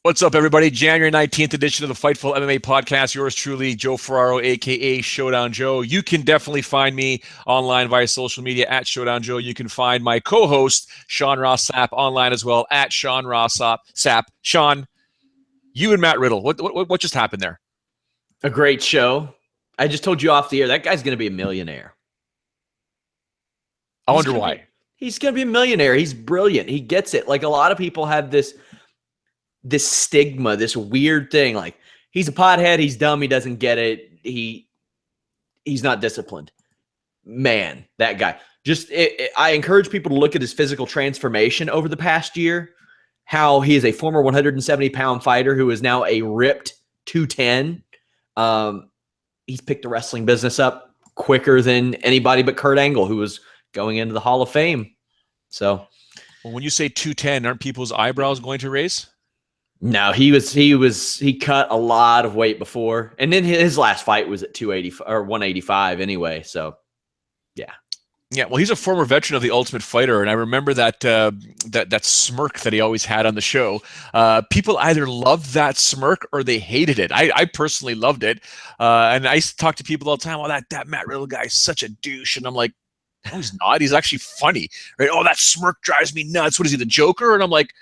What's up, everybody? January 19th edition of the Fightful MMA podcast. Yours truly, Joe Ferraro, a.k.a. Showdown Joe. You can definitely find me online via social media at Showdown Joe. You can find my co-host, Sean Ross Sapp, online as well at Sean Ross Sapp. Sean, you and Matt Riddle, what just happened there? A great show. I just told you off the air, that guy's going to be a millionaire. I wonder why. He's going to be a millionaire. He's brilliant. He gets it. Like, a lot of people have this stigma, this weird thing. Like, he's a pothead. He's dumb. He doesn't get it. He's not disciplined. Man, that guy. I encourage people to look at his physical transformation over the past year, how he is a former 170-pound fighter who is now a ripped 210. He's picked the wrestling business up quicker than anybody but Kurt Angle, who was going into the Hall of Fame. So, well, when you say 210, aren't people's eyebrows going to raise? No, he cut a lot of weight before, and then his last fight was at 280 or 185 anyway. So, yeah. Yeah, well, he's a former veteran of The Ultimate Fighter, and I remember that smirk that he always had on the show. People either loved that smirk or they hated it. I personally loved it, and I used to talk to people all the time. Oh, that Matt Riddle guy is such a douche, and I'm like, no, he's not. He's actually funny, right? Oh, that smirk drives me nuts. What is he, the Joker? And I'm like,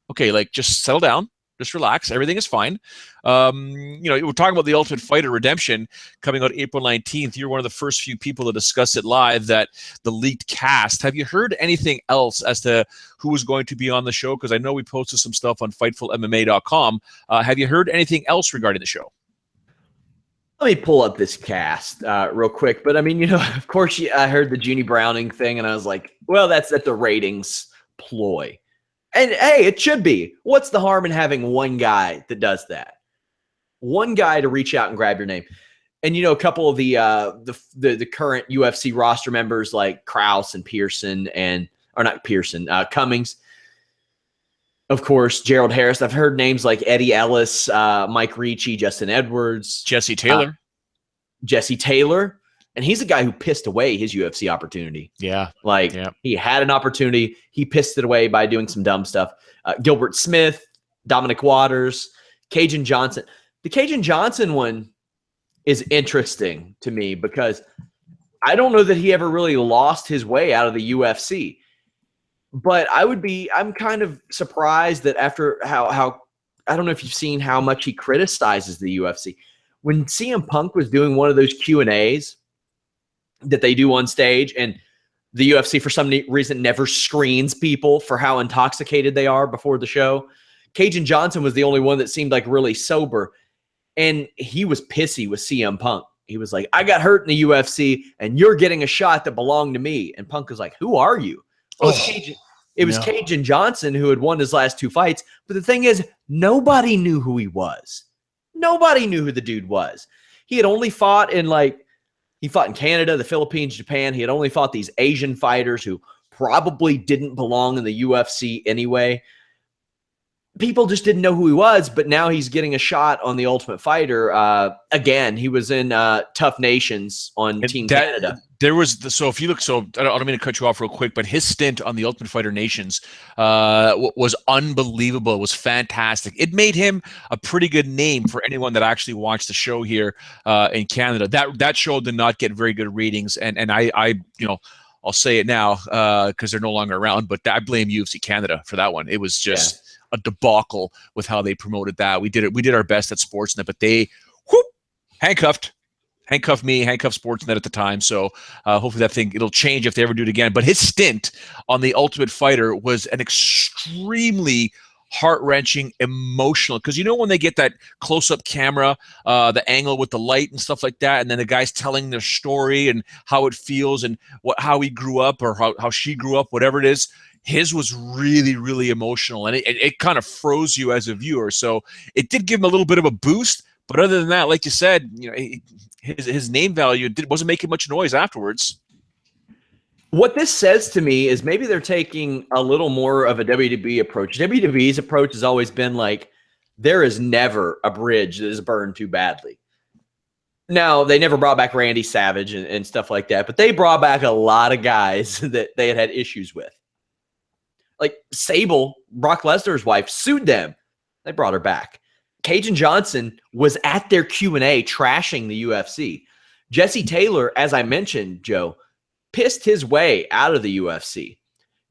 okay, like, just settle down. Just relax. Everything is fine. We're talking about The Ultimate Fighter Redemption coming out April 19th. You're one of the first few people to discuss it live, that the leaked cast. Have you heard anything else as to who is going to be on the show? Because I know we posted some stuff on FightfulMMA.com. Have you heard anything else regarding the show? Let me pull up this cast real quick. But, I mean, of course, I heard the Jeannie Browning thing, and I was like, well, that's the ratings ploy. And, hey, it should be. What's the harm in having one guy that does that? One guy to reach out and grab your name. And, a couple of the current UFC roster members like Krause and Cummings. Of course, Gerald Harris. I've heard names like Eddie Ellis, Mike Ricci, Justin Edwards. Jesse Taylor. And he's a guy who pissed away his UFC opportunity. Yeah. He had an opportunity. He pissed it away by doing some dumb stuff. Gilbert Smith, Dominic Waters, Cajun Johnson. The Cajun Johnson one is interesting to me because I don't know that he ever really lost his way out of the UFC. But I'm kind of surprised that after how I don't know if you've seen how much he criticizes the UFC. When CM Punk was doing one of those Q&As that they do on stage, and the UFC for some reason never screens people for how intoxicated they are before the show, Cajun Johnson was the only one that seemed like really sober, and he was pissy with CM Punk. He was like, I got hurt in the UFC, and you're getting a shot that belonged to me. And Punk was like, who are you? It was Cajun Johnson who had won his last two fights, but the thing is, nobody knew who he was. Nobody knew who the dude was. He had only fought he fought in Canada, the Philippines, Japan. He had only fought these Asian fighters who probably didn't belong in the UFC anyway. People just didn't know who he was, but now he's getting a shot on The Ultimate Fighter. Again, he was in Tough Nations on Team Canada. There was if you look, I don't mean to cut you off real quick, but his stint on the Ultimate Fighter Nations was unbelievable. It was fantastic. It made him a pretty good name for anyone that actually watched the show here in Canada. That show did not get very good ratings, and I'll say it now because they're no longer around, but I blame UFC Canada for that one. It was just a debacle with how they promoted that. We did our best at Sportsnet, but they handcuffed Sportsnet at the time. So hopefully it'll change if they ever do it again. But his stint on The Ultimate Fighter was an extremely heart-wrenching, emotional, because when they get that close-up camera, the angle with the light and stuff like that, and then the guy's telling their story and how it feels and how he grew up or how she grew up, whatever it is, his was really, really emotional, and it kind of froze you as a viewer. So it did give him a little bit of a boost, but other than that, like you said, his name value wasn't making much noise afterwards. What this says to me is maybe they're taking a little more of a WWE approach. WWE's approach has always been like, there is never a bridge that is burned too badly. Now, they never brought back Randy Savage and stuff like that, but they brought back a lot of guys that they had issues with. Like Sable, Brock Lesnar's wife, sued them They brought her back. Cajun Johnson was at their Q&A trashing the UFC. Jesse Taylor, as I mentioned, Joe, pissed his way out of the UFC.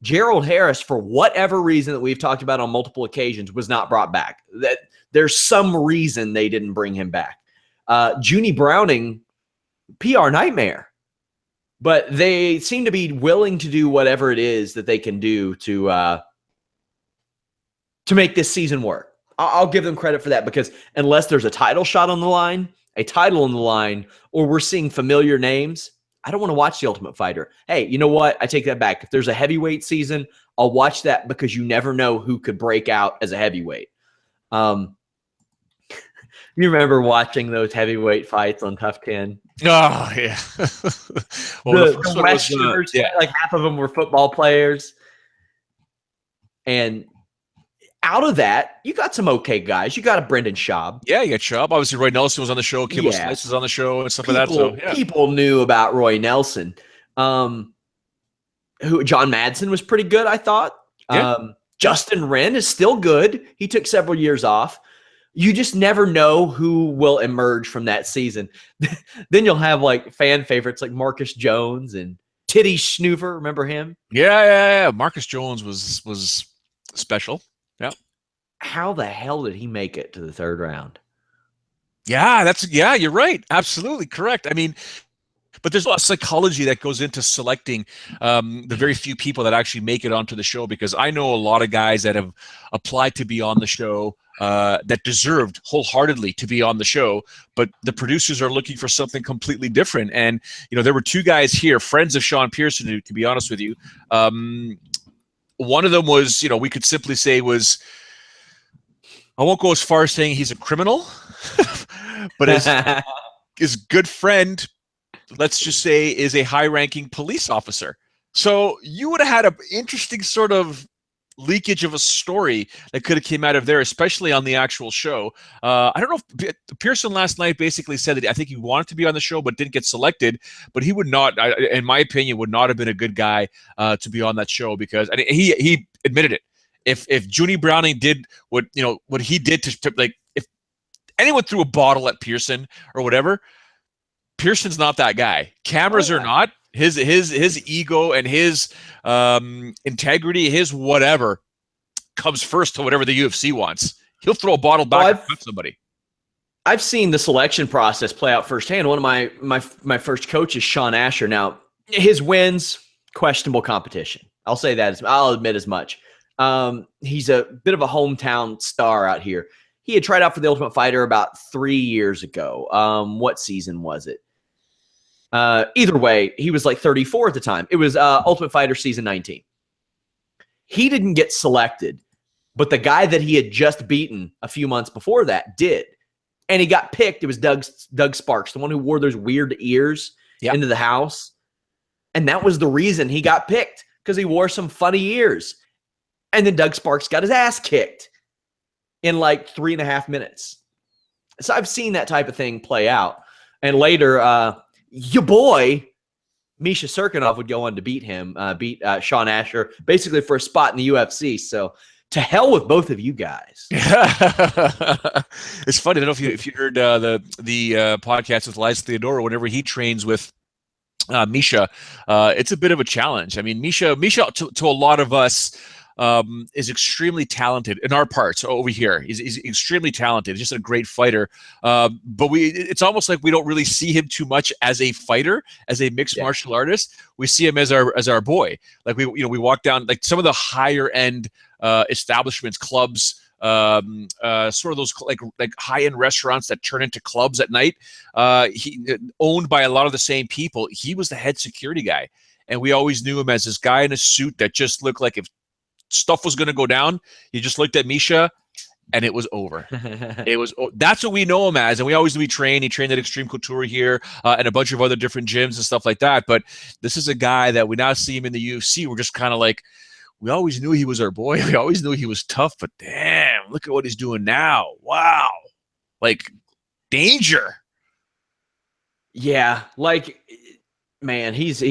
Gerald Harris, for whatever reason that we've talked about on multiple occasions, was not brought back. That there's some reason they didn't bring him back. Junie Browning, PR nightmare. But they seem to be willing to do whatever it is that they can do to make this season work. I'll give them credit for that, because unless there's a title shot on the line, a title on the line, or we're seeing familiar names, I don't want to watch The Ultimate Fighter. Hey, you know what? I take that back. If there's a heavyweight season, I'll watch that, because you never know who could break out as a heavyweight. You remember watching those heavyweight fights on Tough 10? Oh, yeah. Well, the Westerners, like half of them were football players. And out of that, you got some okay guys. You got a Brendan Schaub. Yeah, you got Schaub. Obviously, Roy Nelson was on the show. Kimbo Slice was on the show and stuff like that. So people knew about Roy Nelson. John Madsen was pretty good, I thought. Yeah. Justin Wren is still good. He took several years off. You just never know who will emerge from that season. Then you'll have like fan favorites like Marcus Jones and Titty Schnoover. Remember him? Yeah. Marcus Jones was special. Yeah. How the hell did he make it to the third round? Yeah, you're right. Absolutely correct. I mean, but there's a lot of psychology that goes into selecting the very few people that actually make it onto the show, because I know a lot of guys that have applied to be on the show that deserved wholeheartedly to be on the show, but the producers are looking for something completely different. And, there were two guys here, friends of Sean Pearson, who, to be honest with you, one of them was, we could simply say was, I won't go as far as saying he's a criminal, but his good friend, let's just say, is a high-ranking police officer. So you would have had an interesting sort of leakage of a story that could have came out of there, especially on the actual show. I don't know if Pearson last night basically said that I think he wanted to be on the show but didn't get selected, but he would not, in my opinion, would not have been a good guy to be on that show, because he admitted it. If Junie Browning did what he did to like, if anyone threw a bottle at Pearson or whatever, Pearson's not that guy. Cameras or not, his ego and his integrity, his whatever, comes first to whatever the UFC wants. He'll throw a bottle back at somebody. I've seen the selection process play out firsthand. One of my first coaches, Sean Asher. Now, his wins, questionable competition. I'll say that. I'll admit as much. He's a bit of a hometown star out here. He had tried out for the Ultimate Fighter about 3 years ago. What season was it? Either way, he was like 34 at the time. It was Ultimate Fighter season 19. He didn't get selected, but the guy that he had just beaten a few months before that did. And he got picked. It was Doug Sparks, the one who wore those weird ears into the house. And that was the reason he got picked, because he wore some funny ears. And then Doug Sparks got his ass kicked in like 3.5 minutes. So I've seen that type of thing play out. And later, your boy, Misha Serkinov, would go on to beat Sean Asher, basically for a spot in the UFC. So to hell with both of you guys. It's funny. I don't know if you heard the podcast with Liza Theodora. Whenever he trains with Misha, it's a bit of a challenge. I mean, Misha to a lot of us, is extremely talented in our parts over here. He's extremely talented. He's just a great fighter. But it's almost like we don't really see him too much as a fighter, as a mixed martial artist. We see him as our boy. Like we walk down like some of the higher end establishments, clubs, sort of those like high end restaurants that turn into clubs at night. He owned by a lot of the same people. He was the head security guy, and we always knew him as this guy in a suit that just looked like if stuff was going to go down, you just looked at Misha and it was over. That's what we know him as. And we always knew he trained at Extreme Couture here and a bunch of other different gyms and stuff like that. But this is a guy that we now see him in the UFC. We're just kind of like, we always knew he was our boy. We always knew he was tough, but damn, look at what he's doing now. Wow. Like danger. Yeah. Like, man, he's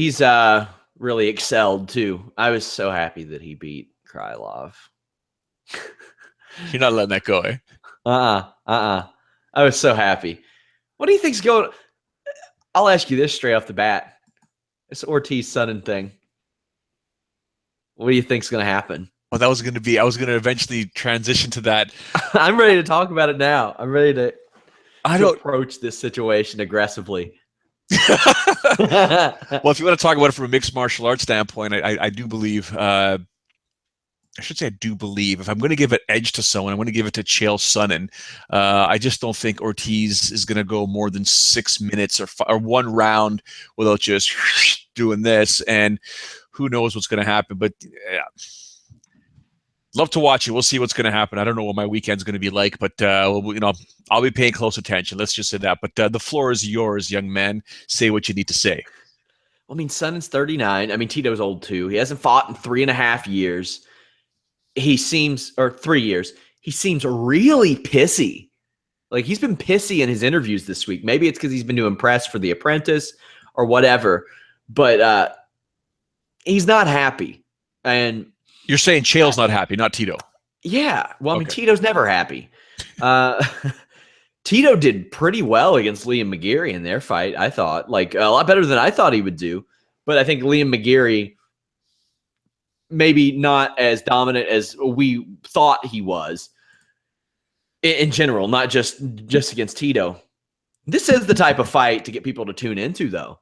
really excelled too. I was so happy that he beat Krylov. You're not letting that go, eh? I was so happy. What do you think's going? I'll ask you this straight off the bat. This Ortiz Sonnen thing. What do you think's going to happen? Well, I was going to eventually transition to that. I'm ready to talk about it now. I'm ready to approach this situation aggressively. Well, if you want to talk about it from a mixed martial arts standpoint, I do believe, I should say I do believe, if I'm going to give an edge to someone, I'm going to give it to Chael Sonnen. I just don't think Ortiz is going to go more than 6 minutes or one round without just doing this, and who knows what's going to happen. But love to watch it. We'll see what's going to happen. I don't know what my weekend's going to be like, but I'll be paying close attention. Let's just say that. But the floor is yours, young man. Say what you need to say. I mean, Sonnen's 39. I mean, Tito's old too. He hasn't fought in 3.5 years. Or 3 years. He seems really pissy. Like, he's been pissy in his interviews this week. Maybe it's because he's been doing press for The Apprentice or whatever. But he's not happy. And you're saying Chael's not happy, not Tito. Yeah. Well, I mean, Tito's never happy. Tito did pretty well against Liam McGeary in their fight, I thought. Like, a lot better than I thought he would do. But I think Liam McGeary, maybe not as dominant as we thought he was in general, not just against Tito. This is the type of fight to get people to tune into, though.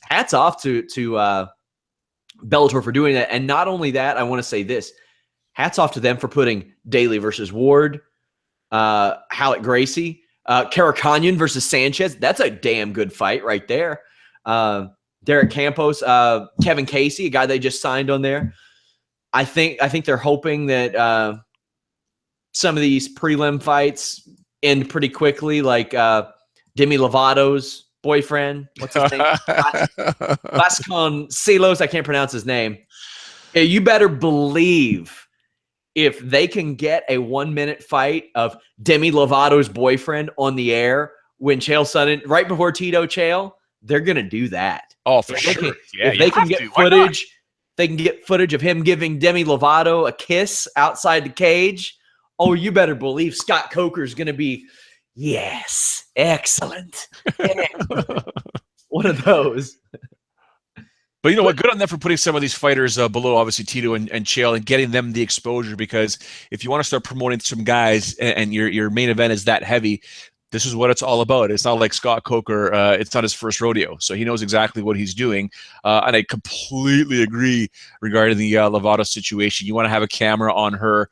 Hats off to Bellator for doing that. And not only that, I want to say this. Hats off to them for putting Daly versus Ward, Hallett Gracie, Karakhanyan versus Sanchez. That's a damn good fight right there. Derek Campos, Kevin Casey, a guy they just signed on there. I think they're hoping that some of these prelim fights end pretty quickly, like Demi Lovato's boyfriend. What's his name? Vasconcelos. I can't pronounce his name. Yeah, you better believe if they can get a 1-minute fight of Demi Lovato's boyfriend on the air when Chael Sonnen, right before Tito Chael, they're going to do that. Oh, for sure. If they can get footage, they can get footage of him giving Demi Lovato a kiss outside the cage. Oh, you better believe Scott Coker is going to be, yes, excellent. One of those. But you know what? Good on them for putting some of these fighters below, obviously, Tito and Chael, and getting them the exposure, because if you want to start promoting some guys and your main event is that heavy, this is what it's all about. It's not like Scott Coker. It's not his first rodeo. So he knows exactly what he's doing. And I completely agree regarding the Lovato situation. You want to have a camera on her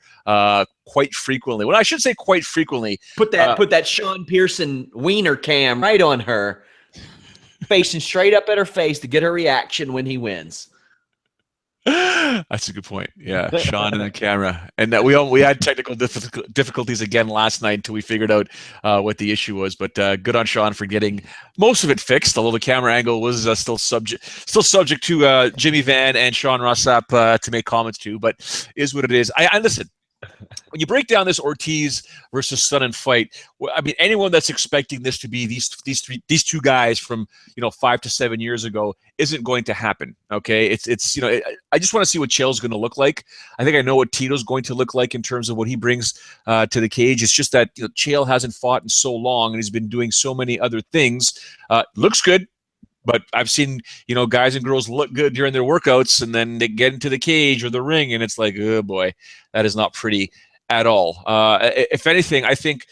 quite frequently. Well, I should say quite frequently. Put that Sean Pearson wiener cam right on her, facing straight up at her face to get her reaction when he wins. That's a good point. Yeah, Sean and the camera, and we had technical difficulties again last night until we figured out what the issue was. But good on Sean for getting most of it fixed. Although the camera angle was still subject to Jimmy Van and Sean Rossap to make comments to. But is what it is. I listen. When you break down this Ortiz versus Sonnen fight, I mean, anyone that's expecting this to be these two guys from 5 to 7 years ago isn't going to happen. Okay, it's I just want to see what Chael's going to look like. I think I know what Tito's going to look like in terms of what he brings to the cage. It's just that Chael hasn't fought in so long and he's been doing so many other things. Looks good. But I've seen, guys and girls look good during their workouts, and then they get into the cage or the ring, and it's like, oh boy, that is not pretty at all. If anything, I think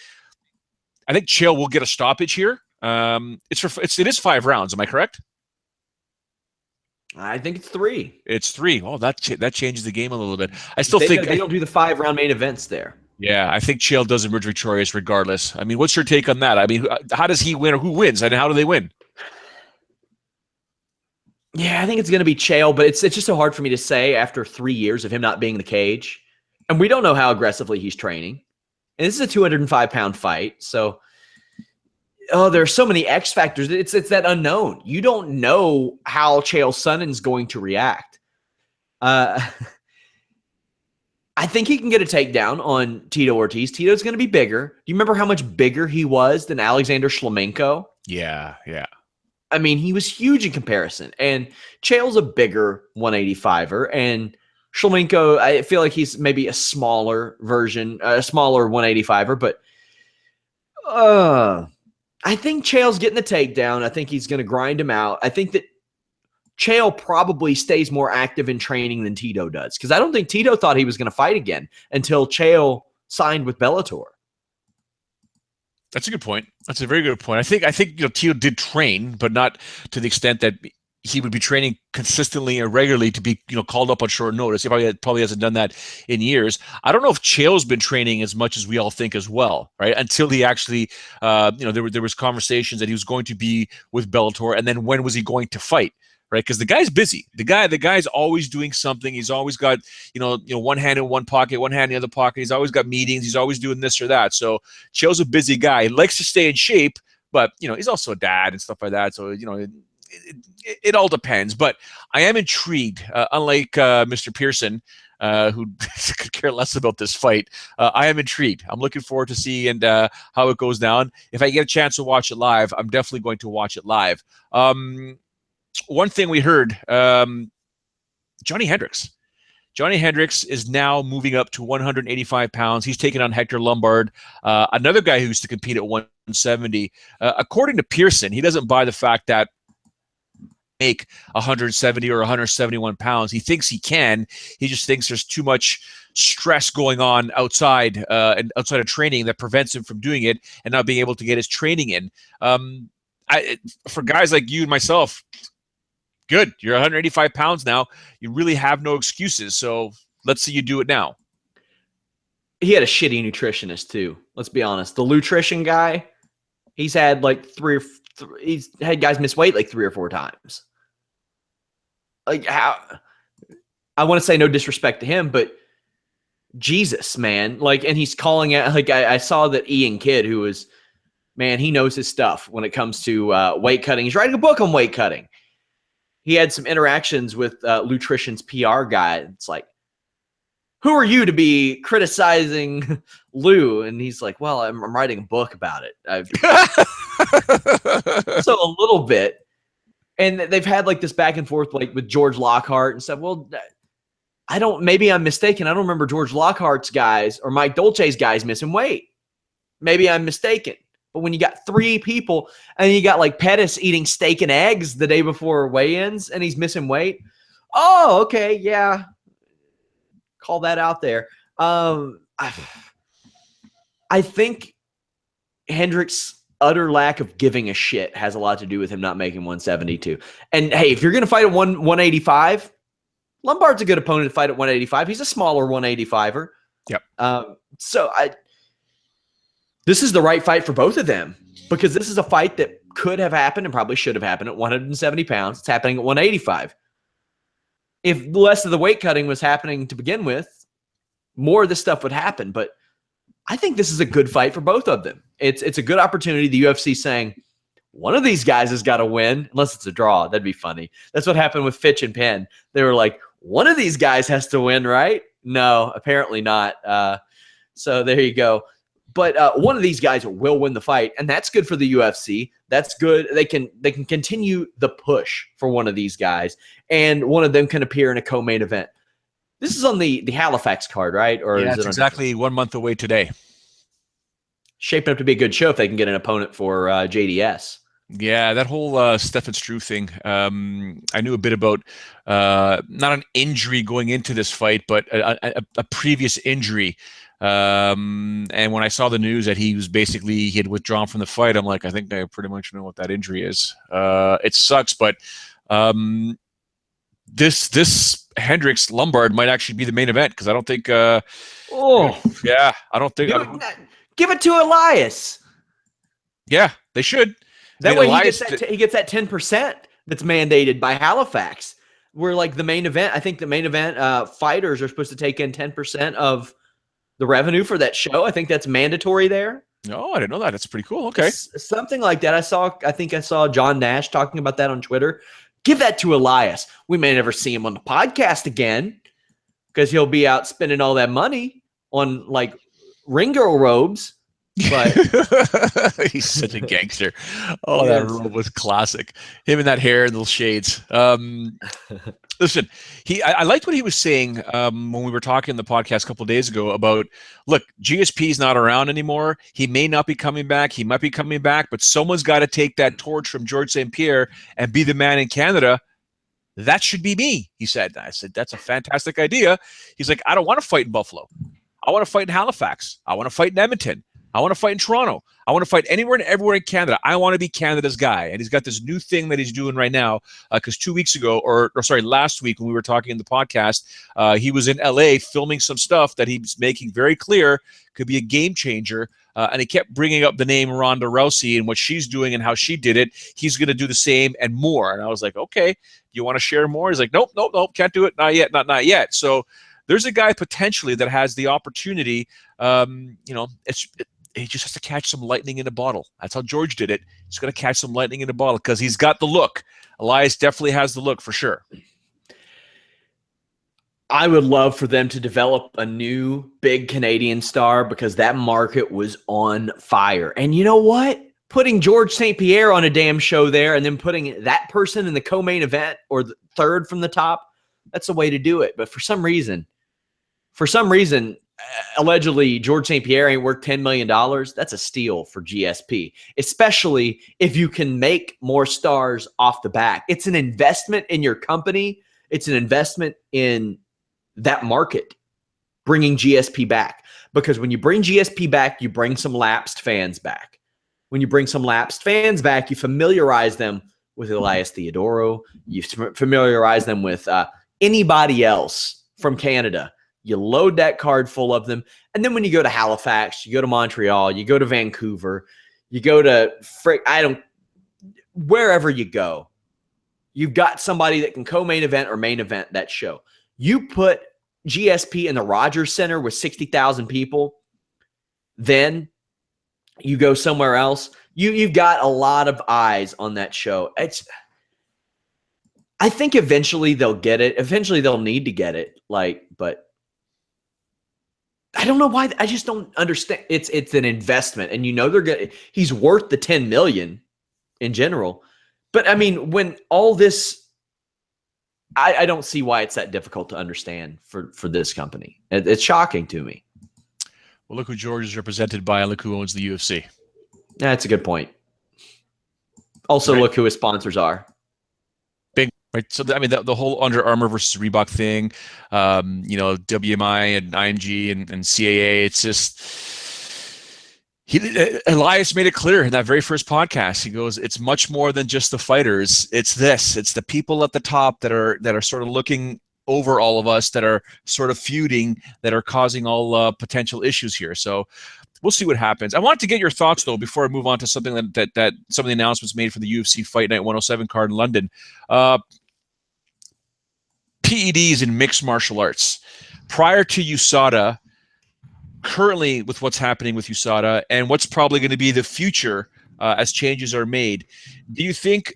Chael will get a stoppage here. It is 5 rounds. Am I correct? I think it's 3. It's 3. Oh, that changes the game a little bit. I still think they don't do the 5-round main events there. Yeah, I think Chael does emerge victorious regardless. I mean, what's your take on that? I mean, how does he win, or who wins, and how do they win? Yeah, I think it's going to be Chael, but it's just so hard for me to say after 3 years of him not being in the cage. And we don't know how aggressively he's training. And this is a 205-pound fight. So, there are so many X factors. It's that unknown. You don't know how Chael Sonnen's going to react. I think he can get a takedown on Tito Ortiz. Tito's going to be bigger. Do you remember how much bigger he was than Alexander Shlemenko? Yeah. I mean, he was huge in comparison. And Chael's a bigger 185er, and Shlemenko, I feel like he's maybe a smaller version, a smaller 185er, but I think Chael's getting the takedown. I think he's going to grind him out. I think that Chael probably stays more active in training than Tito does, because I don't think Tito thought he was going to fight again until Chael signed with Bellator. That's a good point. That's a very good point. I think Tito did train, but not to the extent that he would be training consistently and regularly to be called up on short notice. He probably hasn't done that in years. I don't know if Chael's been training as much as we all think as well, right? Until he actually, there was conversations that he was going to be with Bellator, and then when was he going to fight? Right, because the guy's busy. The guy's always doing something. He's always got one hand in one pocket, one hand in the other pocket. He's always got meetings. He's always doing this or that. So Chael's a busy guy. He likes to stay in shape, but he's also a dad and stuff like that. So it all depends. But I am intrigued. Unlike Mr. Pearson, who could care less about this fight, I am intrigued. I'm looking forward to seeing how it goes down. If I get a chance to watch it live, I'm definitely going to watch it live. One thing we heard, Johnny Hendricks. Johnny Hendricks is now moving up to 185 pounds. He's taking on Hector Lombard, another guy who used to compete at 170. According to Pearson, he doesn't buy the fact that make 170 or 171 pounds. He thinks he can. He just thinks there's too much stress going on outside and outside of training that prevents him from doing it and not being able to get his training in. For guys like you and myself, good. You're 185 pounds now. You really have no excuses. So let's see you do it now. He had a shitty nutritionist too. Let's be honest. The nutrition guy, he's had like he's had guys miss weight like 3 or 4 times. Like, how? I want to say no disrespect to him, but Jesus, man. Like, and he's calling it, like, I saw that Ian Kidd, who was, man, he knows his stuff when it comes to weight cutting. He's writing a book on weight cutting. He had some interactions with Nutrition's PR guy. It's like, who are you to be criticizing Lou? And he's like, well, I'm writing a book about it. So a little bit. And they've had like this back and forth, like with George Lockhart and stuff. Well, maybe I'm mistaken. I don't remember George Lockhart's guys or Mike Dolce's guys missing weight. Maybe I'm mistaken. But when you got 3 people and you got like Pettis eating steak and eggs the day before weigh-ins and he's missing weight. Oh, okay. Yeah. Call that out there. I think Hendricks' utter lack of giving a shit has a lot to do with him not making 172. And hey, if you're going to fight at 185, Lombard's a good opponent to fight at 185. He's a smaller 185er. Yep. This is the right fight for both of them, because this is a fight that could have happened and probably should have happened at 170 pounds. It's happening at 185. If less of the weight cutting was happening to begin with, more of this stuff would happen. But I think this is a good fight for both of them. It's a good opportunity. The UFC saying one of these guys has got to win, unless it's a draw. That'd be funny. That's what happened with Fitch and Penn. They were like, one of these guys has to win, right? No, apparently not. So there you go. But one of these guys will win the fight, and that's good for the UFC. That's good. They can continue the push for one of these guys, and one of them can appear in a co-main event. This is on the Halifax card, right? Or yeah, is it's exactly 1 month away today. Shaping up to be a good show if they can get an opponent for JDS. Yeah, that whole Stefan Struve thing. I knew a bit about not an injury going into this fight, but a previous injury. And when I saw the news that he had withdrawn from the fight, I'm like, I think I pretty much know what that injury is. It sucks, but this Hendricks Lombard might actually be the main event, because I don't think. I don't think. Give it to Elias. Yeah, they should. That way he gets that 10% that's mandated by Halifax. Where like the main event, I think the main event fighters are supposed to take in 10% of the revenue for that show. I think that's mandatory there. No, I didn't know that. That's pretty cool. Okay. Something like that. I think I saw John Nash talking about that on Twitter. Give that to Elias. We may never see him on the podcast again, because he'll be out spending all that money on like ring girl robes. But he's such a gangster. Oh, that yes. robe was classic. Him and that hair and little shades. Listen, I liked what he was saying when we were talking in the podcast a couple of days ago about, look, GSP is not around anymore. He may not be coming back. He might be coming back, but someone's got to take that torch from George St. Pierre and be the man in Canada. That should be me, he said. I said, that's a fantastic idea. He's like, I don't want to fight in Buffalo. I want to fight in Halifax. I want to fight in Edmonton. I want to fight in Toronto. I want to fight anywhere and everywhere in Canada. I want to be Canada's guy. And he's got this new thing that he's doing right now. Because 2 weeks ago, or sorry, last week when we were talking in the podcast, he was in LA filming some stuff that he's making very clear could be a game changer. And he kept bringing up the name Ronda Rousey and what she's doing and how she did it. He's going to do the same and more. And I was like, okay, you want to share more? He's like, nope, can't do it. Not yet, not yet. So there's a guy potentially that has the opportunity. He just has to catch some lightning in a bottle. That's how George did it. He's going to catch some lightning in a bottle because he's got the look. Elias definitely has the look for sure. I would love for them to develop a new big Canadian star because that market was on fire. And you know what? Putting George St. Pierre on a damn show there and then putting that person in the co-main event or the third from the top, that's the way to do it. But for some reason, allegedly George St. Pierre ain't worth $10 million. That's a steal for GSP, especially if you can make more stars off the back. It's an investment in your company. It's an investment in that market, bringing GSP back. Because when you bring GSP back, you bring some lapsed fans back. When you bring some lapsed fans back, you familiarize them with Elias Theodoro. You familiarize them with anybody else from Canada. You load that card full of them. And then when you go to Halifax, you go to Montreal, you go to Vancouver, you go to wherever you go, you've got somebody that can co-main event or main event that show. You put GSP in the Rogers Center with 60,000 people, then you go somewhere else. You've got a lot of eyes on that show. I think eventually they'll get it. Eventually they'll need to get it. But I don't know why. I just don't understand. It's an investment, and he's worth the $10 million in general. But I mean, when all this, I don't see why it's that difficult to understand for this company. It's shocking to me. Well, look who George is represented by, and look who owns the UFC. That's a good point. Also, right. Look who his sponsors are. Big, right? So, I mean, the whole Under Armour versus Reebok thing, WMI and IMG and CAA, it's just... Elias made it clear in that very first podcast. He goes, it's much more than just the fighters. It's the people at the top that are sort of looking over all of us, that are sort of feuding, that are causing all potential issues here. So we'll see what happens. I wanted to get your thoughts though before I move on to something that some of the announcements made for the UFC Fight Night 107 card in London. PEDs in mixed martial arts. Prior to USADA, currently with what's happening with USADA and what's probably going to be the future as changes are made, do you think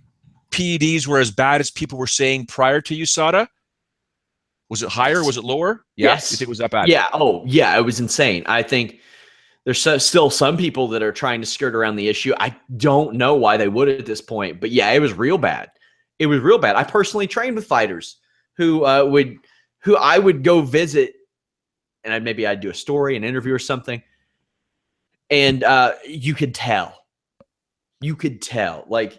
PEDs were as bad as people were saying prior to USADA? Was it higher? Was it lower? Yes. You think it was that bad? Yeah. Oh, yeah. It was insane. I think there's still some people that are trying to skirt around the issue. I don't know why they would at this point, but yeah, it was real bad. It was real bad. I personally trained with fighters who I would go visit, and I'd do a story, an interview or something. And you could tell. Like,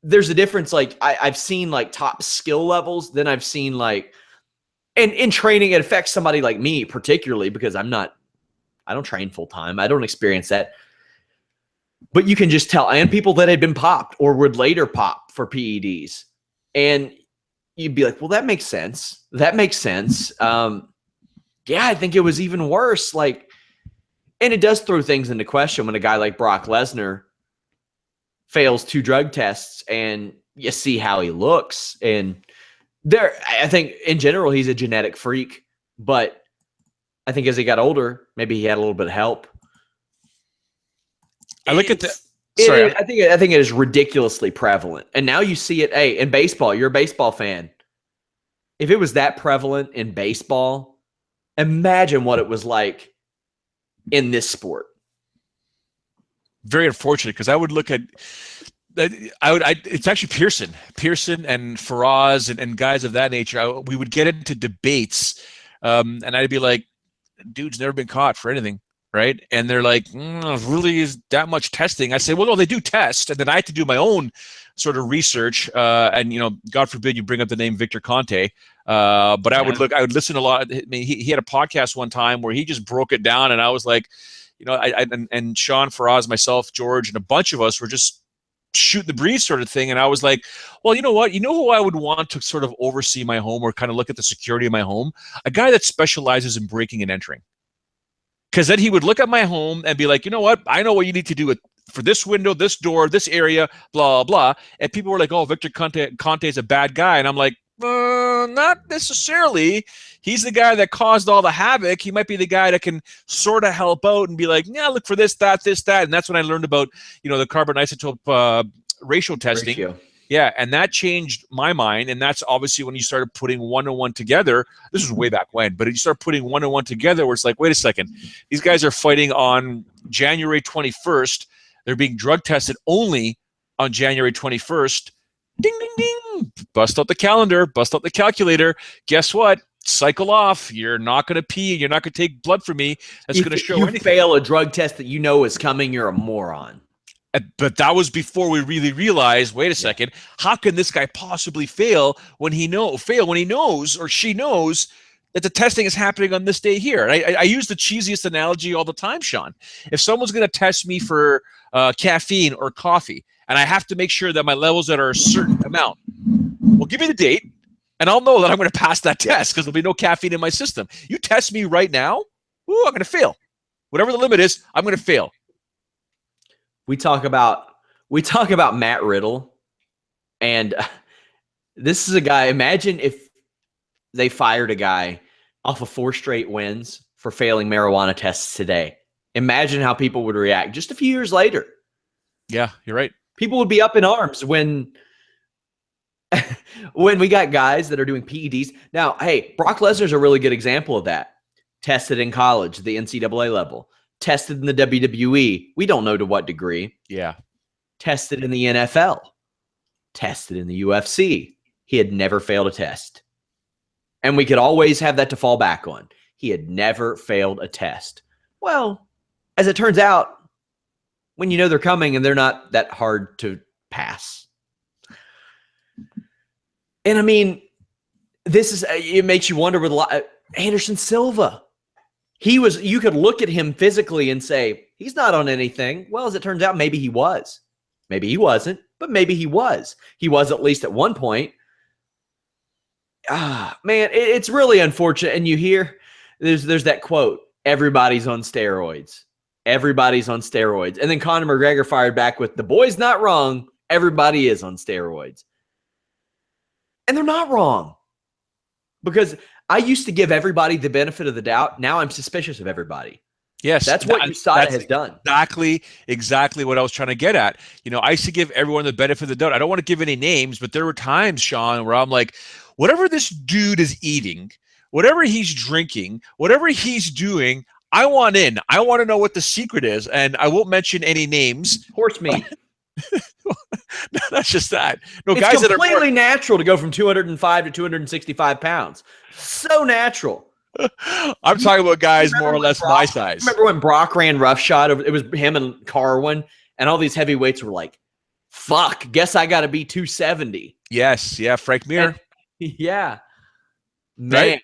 there's a difference. Like, I've seen like top skill levels. Then I've seen and in training, it affects somebody like me particularly because I don't train full time. I don't experience that. But you can just tell. And people that had been popped or would later pop for PEDs. And you'd be like, well, that makes sense. Yeah, I think it was even worse. And it does throw things into question when a guy like Brock Lesnar fails 2 drug tests and you see how he looks. And I think in general, he's a genetic freak, but I think as he got older, maybe he had a little bit of help. I look at I think it is ridiculously prevalent. And now you see it, in baseball, you're a baseball fan. If it was that prevalent in baseball, imagine what it was like in this sport. very unfortunate because I would look at it's actually Pearson and Faraz and guys of that nature. We would get into debates, and I'd be like, dude's never been caught for anything, right? And they're like, really is that much testing? I say, well, no, they do test, and then I had to do my own sort of research. And God forbid you bring up the name Victor Conte, but I would listen a lot. I mean, he had a podcast one time where he just broke it down, and I was like, and Sean, Faraz, myself, George, and a bunch of us were just shoot the breeze sort of thing. And I was like, well, you know what? You know who I would want to sort of oversee my home or kind of look at the security of my home? A guy that specializes in breaking and entering. Because then he would look at my home and be like, you know what? I know what you need to do for this window, this door, this area, blah, blah. And people were like, oh, Victor Conte is a bad guy. And I'm like, not necessarily. He's the guy that caused all the havoc. He might be the guy that can sort of help out and be like, yeah, look for this, that. And that's when I learned about, the carbon isotope ratio testing. Yeah, and that changed my mind. And that's obviously when you started putting 1-on-1 together. This was way back when, but you start putting 1-on-1 together where it's like, wait a second. These guys are fighting on January 21st. They're being drug tested only on January 21st. Ding, ding, ding. Bust out the calendar, bust out the calculator. Guess what? Cycle off. You're not going to pee. You're not going to take blood from me. That's going to show anything. If you fail a drug test that you know is coming, you're a moron. But that was before we really realized, wait a second, how can this guy possibly fail when he knows or she knows that the testing is happening on this day here? And I use the cheesiest analogy all the time, Sean. If someone's going to test me for caffeine or coffee, and I have to make sure that my levels are a certain amount, well, give me the date, and I'll know that I'm going to pass that test because there'll be no caffeine in my system. You test me right now, I'm going to fail. Whatever the limit is, I'm going to fail. We talk about Matt Riddle, and this is a guy. Imagine if they fired a guy off of 4 straight wins for failing marijuana tests today. Imagine how people would react just a few years later. Yeah, you're right. People would be up in arms when we got guys that are doing PEDs. Now, hey, Brock Lesnar's a really good example of that. Tested in college, the NCAA level. Tested in the WWE. We don't know to what degree. Yeah. Tested in the NFL. Tested in the UFC. He had never failed a test. And we could always have that to fall back on. He had never failed a test. Well, as it turns out, when you know they're coming and they're not that hard to pass. And I mean, it makes you wonder with a lot. Anderson Silva. You could look at him physically and say, he's not on anything. Well, as it turns out, maybe he was. Maybe he wasn't, but maybe he was. He was at least at one point. Man, it's really unfortunate. And you hear, there's that quote, everybody's on steroids. Everybody's on steroids. And then Conor McGregor fired back with, the boy's not wrong. Everybody is on steroids. And they're not wrong. Because I used to give everybody the benefit of the doubt. Now I'm suspicious of everybody. Yes. That's what USADA has done. Exactly what I was trying to get at. I used to give everyone the benefit of the doubt. I don't want to give any names, but there were times, Sean, where I'm like, whatever this dude is eating, whatever he's drinking, whatever he's doing, I want in. I want to know what the secret is. And I won't mention any names. Horse meat. Not just that. No, it's guys completely natural to go from 205 to 265 pounds. So natural. I'm talking about guys more or less my size. Remember when Brock ran roughshod? It was him and Carwin, and all these heavyweights were like, fuck, guess I got to be 270. Yes. Yeah. Frank Mir. Yeah. Man. Right?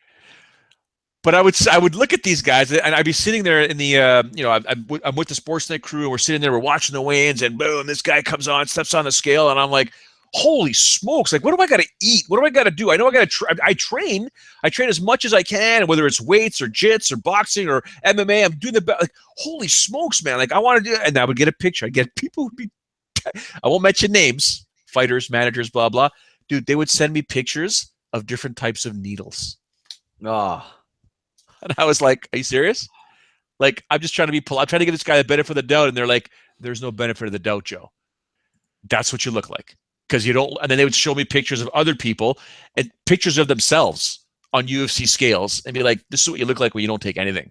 But I would look at these guys, and I'd be sitting there in the, I'm with the Sportsnet crew, and we're sitting there, we're watching the weigh-ins, and boom, this guy comes on, steps on the scale, and I'm like, holy smokes! Like, what do I got to eat? What do I got to do? I know I got to. I train as much as I can, whether it's weights or jits or boxing or MMA. I'm doing the best. Like, holy smokes, man! Like, I want to do, and I would get a picture. I get people would be, I won't mention names, fighters, managers, blah blah. Dude, they would send me pictures of different types of needles. Oh. And I was like, are you serious? Like, I'm just trying to be polite. I'm trying to give this guy a benefit of the doubt. And they're like, there's no benefit of the doubt, Joe. That's what you look like. Because you don't. And then they would show me pictures of other people and pictures of themselves on UFC scales and be like, this is what you look like when you don't take anything.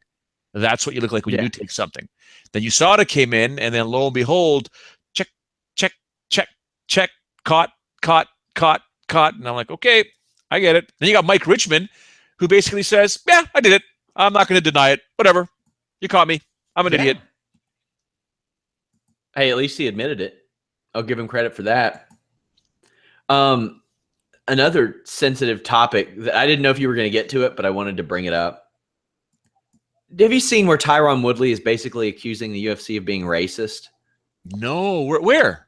That's what you look like when you take something. Then USADA came in, and then lo and behold, check, check, check, check, caught. And I'm like, okay, I get it. Then you got Mike Richmond, who basically says, yeah, I did it. I'm not going to deny it. Whatever. You caught me. I'm an idiot. Hey, at least he admitted it. I'll give him credit for that. Another sensitive topic that I didn't know if you were going to get to it, but I wanted to bring it up. Have you seen where Tyron Woodley is basically accusing the UFC of being racist? No. Where?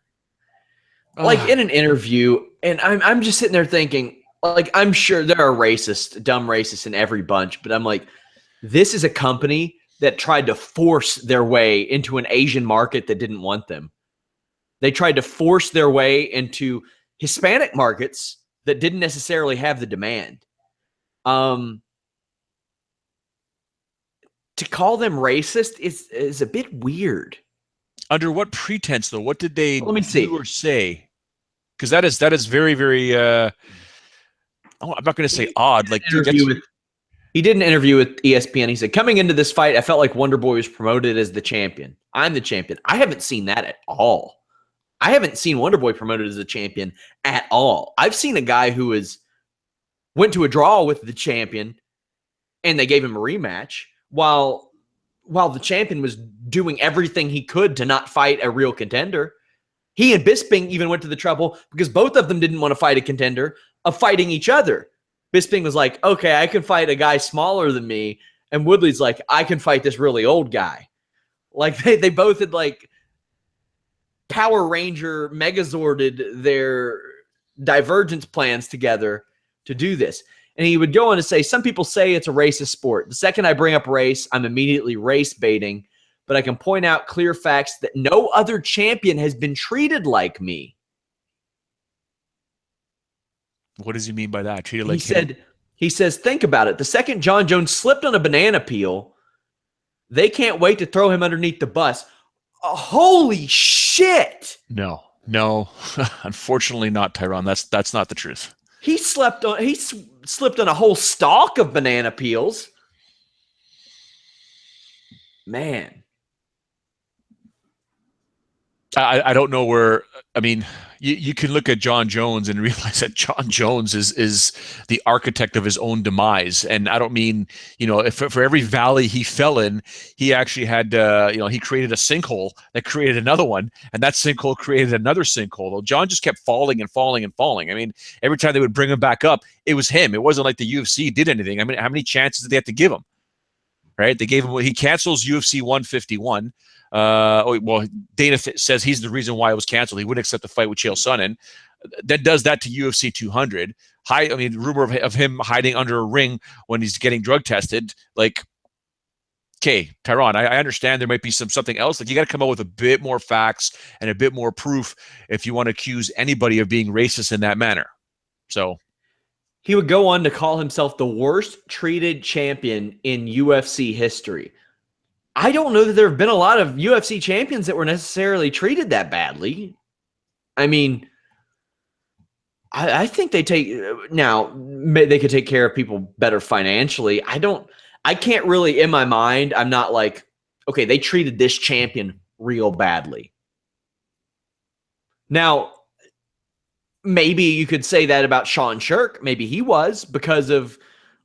Like in an interview, and I'm just sitting there thinking, like, I'm sure there are dumb racists in every bunch, but I'm like, this is a company that tried to force their way into an Asian market that didn't want them. They tried to force their way into Hispanic markets that didn't necessarily have the demand. To call them racist is a bit weird. Under what pretense, though? What did they do or say? Because that is very, very. I'm not going to say odd. Like he did an interview with ESPN. He said, "Coming into this fight, I felt like Wonder Boy was promoted as the champion. I'm the champion. I haven't seen that at all. I haven't seen Wonder Boy promoted as a champion at all. I've seen a guy who went to a draw with the champion, and they gave him a rematch while the champion was doing everything he could to not fight a real contender. He and Bisping even went to the trouble, because both of them didn't want to fight a contender, of fighting each other. Bisping was like, okay, I can fight a guy smaller than me. And Woodley's like, I can fight this really old guy. Like they both had like Power Ranger Megazorded their divergence plans together to do this. And he would go on to say, some people say it's a racist sport. The second I bring up race, I'm immediately race baiting. But I can point out clear facts that no other champion has been treated like me. What does he mean by that? Treated like he says, think about it. The second John Jones slipped on a banana peel, they can't wait to throw him underneath the bus. Holy shit. No, unfortunately not, Tyron. That's not the truth. He slipped on a whole stalk of banana peels. Man. I don't know where. I mean, you can look at John Jones and realize that John Jones is the architect of his own demise. And I don't mean, if for every valley he fell in, he actually had, he created a sinkhole that created another one, and that sinkhole created another sinkhole. Well, John just kept falling and falling and falling. I mean, every time they would bring him back up, it was him. It wasn't like the UFC did anything. I mean, how many chances did they have to give him? Right? They gave him. He cancels UFC 151. Dana says he's the reason why it was canceled. He wouldn't accept the fight with Chael Sonnen. That does that to UFC 200. Rumor of him hiding under a ring when he's getting drug tested. Like, okay, Tyron, I understand there might be something else. Like, you got to come up with a bit more facts and a bit more proof if you want to accuse anybody of being racist in that manner. So he would go on to call himself the worst treated champion in UFC history. I don't know that there have been a lot of UFC champions that were necessarily treated that badly. I mean, I think they could take care of people better financially. I can't really, in my mind, I'm not like, okay, they treated this champion real badly. Now, maybe you could say that about Sean Shirk. Maybe he was, because of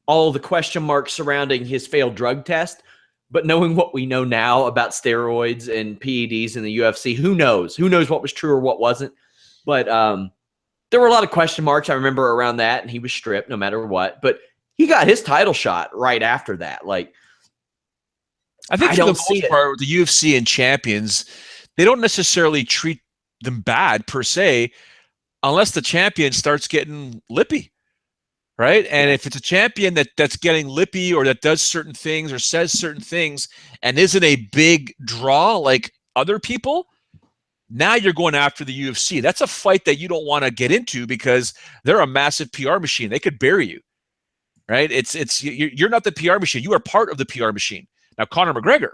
all the question marks surrounding his failed drug test. But knowing what we know now about steroids and PEDs in the UFC, who knows? Who knows what was true or what wasn't? But there were a lot of question marks, I remember, around that, and he was stripped no matter what. But he got his title shot right after that. Like, I think for the most part, the UFC and champions, they don't necessarily treat them bad per se, unless the champion starts getting lippy. Right. And if it's a champion that's getting lippy, or that does certain things or says certain things and isn't a big draw like other people, now you're going after the UFC. That's a fight that you don't want to get into, because they're a massive PR machine. They could bury you. Right. You're not the PR machine. You are part of the PR machine. Now, Conor McGregor,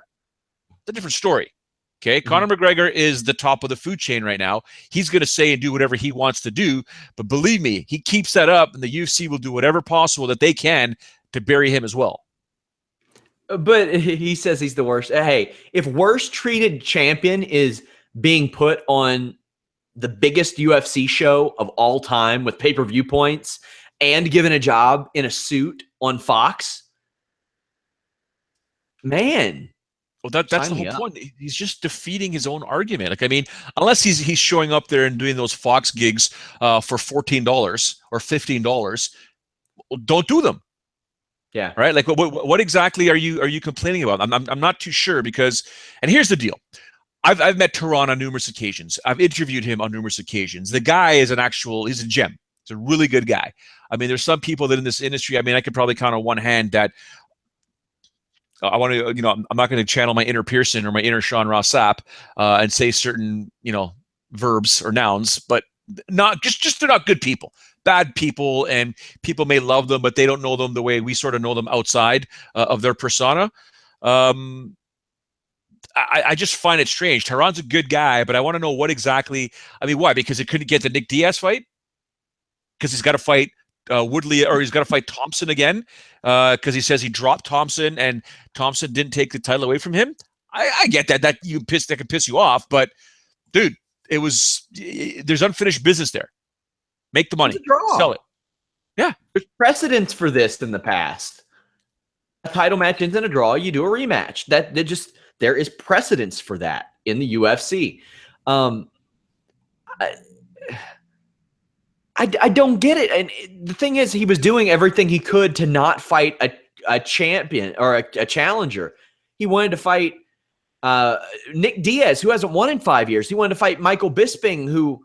it's a different story. Okay, Conor McGregor is the top of the food chain right now. He's going to say and do whatever he wants to do. But believe me, he keeps that up, and the UFC will do whatever possible that they can to bury him as well. But he says he's the worst. Hey, if worst treated champion is being put on the biggest UFC show of all time with pay-per-view points and given a job in a suit on Fox, man. Well, that's the whole point. He's just defeating his own argument. Like, I mean, unless he's showing up there and doing those Fox gigs for $14 or $15, don't do them. Yeah. Right. Like, what exactly are you complaining about? I'm not too sure because, and here's the deal. I've met Cerrone on numerous occasions. I've interviewed him on numerous occasions. The guy is he's a gem. He's a really good guy. I mean, there's some people that in this industry, I mean, I could probably count on one hand that I want to, I'm not going to channel my inner Pearson or my inner Sean Ross Sapp and say certain, verbs or nouns, but not just they're not good people, bad people, and people may love them, but they don't know them the way we sort of know them outside of their persona. I just find it strange. Tyron's a good guy, but I want to know what exactly. I mean, why? Because he couldn't get the Nick Diaz fight? Because he's got to fight Woodley, or he's got to fight Thompson again because he says he dropped Thompson and Thompson didn't take the title away from him. I get that that can piss you off, but dude, there's unfinished business there. Make the money, sell it. Yeah, there's precedence for this in the past. A title match ends in a draw, you do a rematch. There is precedence for that in the UFC. I don't get it. And the thing is, he was doing everything he could to not fight a champion or a challenger. He wanted to fight Nick Diaz, who hasn't won in 5 years. He wanted to fight Michael Bisping,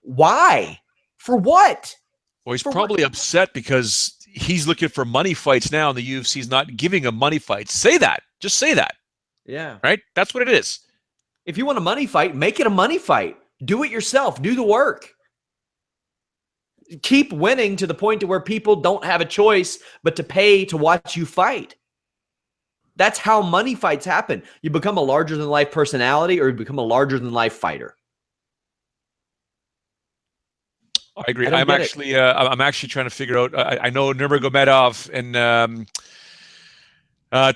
why? For what? Well, he's probably upset because he's looking for money fights now, and the UFC's not giving him money fights. Say that. Just say that. Yeah. Right? That's what it is. If you want a money fight, make it a money fight. Do it yourself. Do the work. Keep winning to the point to where people don't have a choice but to pay to watch you fight. That's how money fights happen. You become a larger-than-life personality or you become a larger-than-life fighter. I agree. I'm actually trying to figure out. I know Nurmagomedov and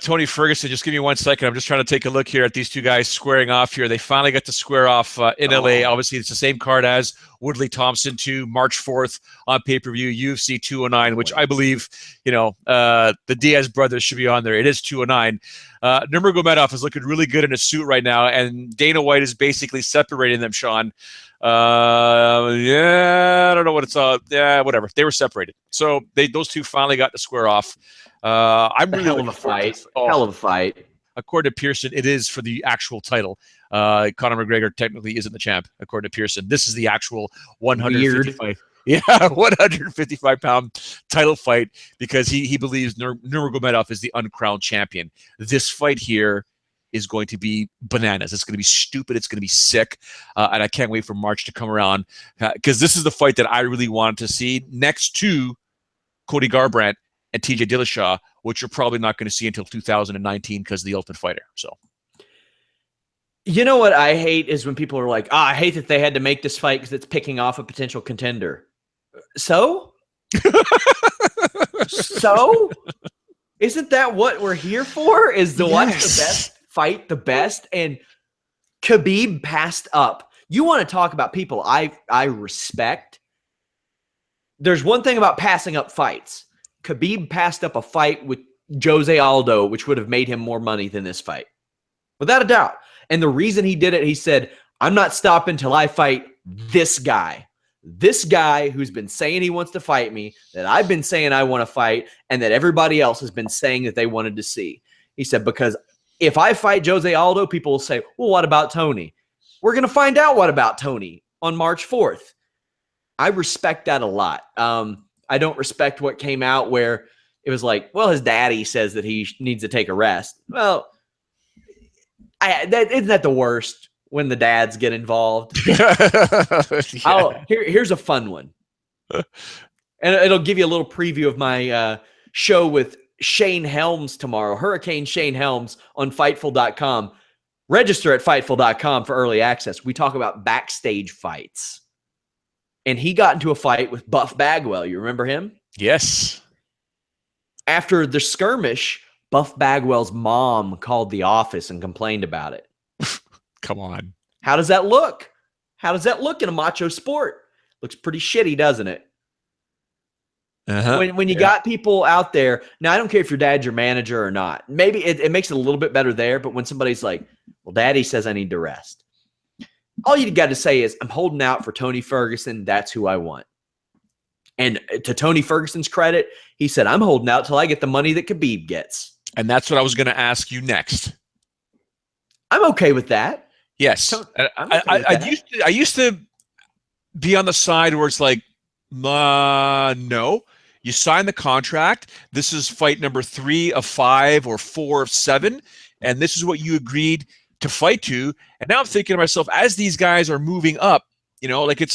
Tony Ferguson. Just give me 1 second. I'm just trying to take a look here at these two guys squaring off here. They finally got to square off in LA. Obviously, it's the same card as Woodley Thompson 2, March 4th on pay-per-view, UFC 209, which I believe, the Diaz brothers should be on there. It is 209. Nurmagomedov is looking really good in a suit right now, and Dana White is basically separating them, Sean. I don't know what it's yeah, whatever. They were separated. So those two finally got to square off. I'm really hell of a fight. Hell of a fight. According to Pearson, it is for the actual title. Conor McGregor technically isn't the champ, according to Pearson. This is the actual 155-pound title fight because he believes Nurmagomedov is the uncrowned champion. This fight here is going to be bananas. It's going to be stupid. It's going to be sick. And I can't wait for March to come around because this is the fight that I really wanted to see next to Cody Garbrandt and TJ Dillashaw, which you're probably not going to see until 2019 because of the Ultimate Fighter. So, you know what I hate is when people are like, I hate that they had to make this fight because it's picking off a potential contender. So? So? Isn't that what we're here for? Is to watch the best fight the best? And Khabib passed up. You want to talk about people I respect? There's one thing about passing up fights. Khabib passed up a fight with Jose Aldo, which would have made him more money than this fight. Without a doubt. And the reason he did it, he said, I'm not stopping till I fight this guy. This guy who's been saying he wants to fight me, that I've been saying I want to fight, and that everybody else has been saying that they wanted to see. He said, because if I fight Jose Aldo, people will say, well, what about Tony? We're going to find out what about Tony on March 4th. I respect that a lot. I don't respect what came out where it was like, well, his daddy says that he needs to take a rest. Well, isn't that the worst when the dads get involved? Here's a fun one. And it'll give you a little preview of my show with Shane Helms tomorrow, Hurricane Shane Helms on Fightful.com. Register at Fightful.com for early access. We talk about backstage fights. And he got into a fight with Buff Bagwell. You remember him? Yes. After the skirmish, Buff Bagwell's mom called the office and complained about it. Come on. How does that look? How does that look in a macho sport? Looks pretty shitty, doesn't it? When you got people out there, now I don't care if your dad's your manager or not. Maybe it makes it a little bit better there, but when somebody's like, well, daddy says I need to rest. All you got to say is, I'm holding out for Tony Ferguson. That's who I want. And to Tony Ferguson's credit, he said, I'm holding out till I get the money that Khabib gets. And that's what I was going to ask you next. I'm okay with that. Yes. I used to be on the side where it's like, no. You sign the contract. This is fight number 3 of 5 or 4 of 7. And this is what you agreed to fight to. And now I'm thinking to myself, as these guys are moving up, like you